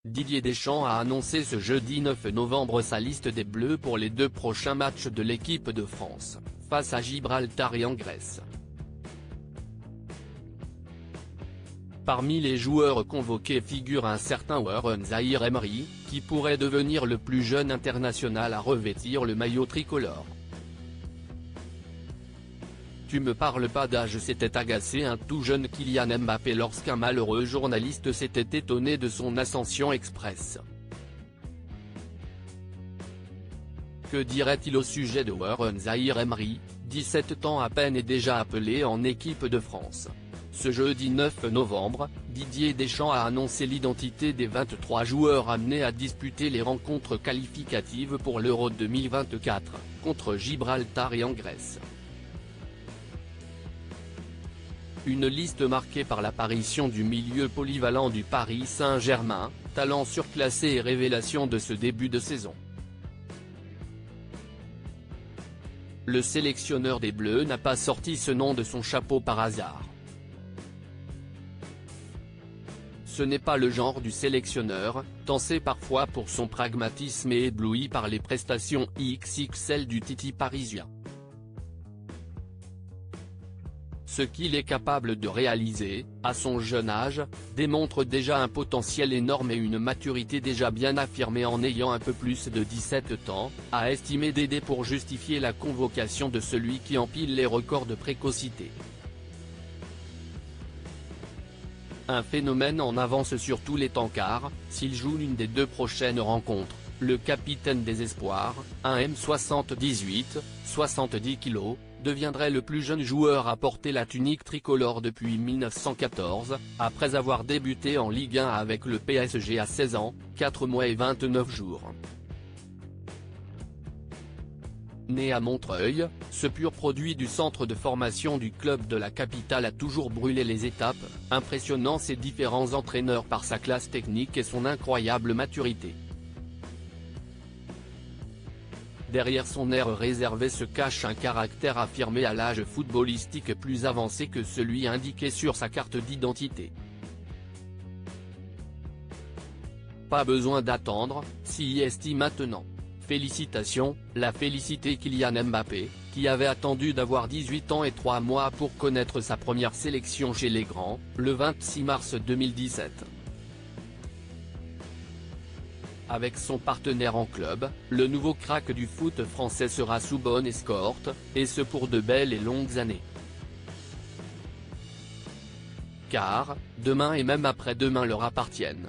Didier Deschamps a annoncé ce jeudi 9 novembre sa liste des Bleus pour les 2 prochains matchs de l'équipe de France, face à Gibraltar et en Grèce. Parmi les joueurs convoqués figure un certain Warren Zaïre-Emery, qui pourrait devenir le plus jeune international à revêtir le maillot tricolore. Tu me parles pas d'âge, s'était agacé un tout jeune Kylian Mbappé lorsqu'un malheureux journaliste s'était étonné de son ascension express. Que dirait-il au sujet de Warren Zaïre-Emery, 17 ans à peine et déjà appelé en équipe de France? Ce jeudi 9 novembre, Didier Deschamps a annoncé l'identité des 23 joueurs amenés à disputer les rencontres qualificatives pour l'Euro 2024, contre Gibraltar et en Grèce. Une liste marquée par l'apparition du milieu polyvalent du Paris Saint-Germain, talent surclassé et révélation de ce début de saison. Le sélectionneur des Bleus n'a pas sorti ce nom de son chapeau par hasard. Ce n'est pas le genre du sélectionneur, tancé parfois pour son pragmatisme et ébloui par les prestations XXL du Titi parisien. Ce qu'il est capable de réaliser, à son jeune âge, démontre déjà un potentiel énorme et une maturité déjà bien affirmée en ayant un peu plus de 17 ans, a estimé Dédé pour justifier la convocation de celui qui empile les records de précocité. Un phénomène en avance sur tous les temps car, s'il joue l'une des 2 prochaines rencontres, le capitaine des espoirs, un M78, 70 kg, deviendrait le plus jeune joueur à porter la tunique tricolore depuis 1914, après avoir débuté en Ligue 1 avec le PSG à 16 ans, 4 mois et 29 jours. Né à Montreuil, ce pur produit du centre de formation du club de la capitale a toujours brûlé les étapes, impressionnant ses différents entraîneurs par sa classe technique et son incroyable maturité. Derrière son air réservé se cache un caractère affirmé à l'âge footballistique plus avancé que celui indiqué sur sa carte d'identité. Pas besoin d'attendre, s'y est maintenant. Félicitations, l'a félicité Kylian Mbappé, qui avait attendu d'avoir 18 ans et 3 mois pour connaître sa première sélection chez les grands, le 26 mars 2017. Avec son partenaire en club, le nouveau crack du foot français sera sous bonne escorte, et ce pour de belles et longues années. Car, demain et même après-demain leur appartiennent.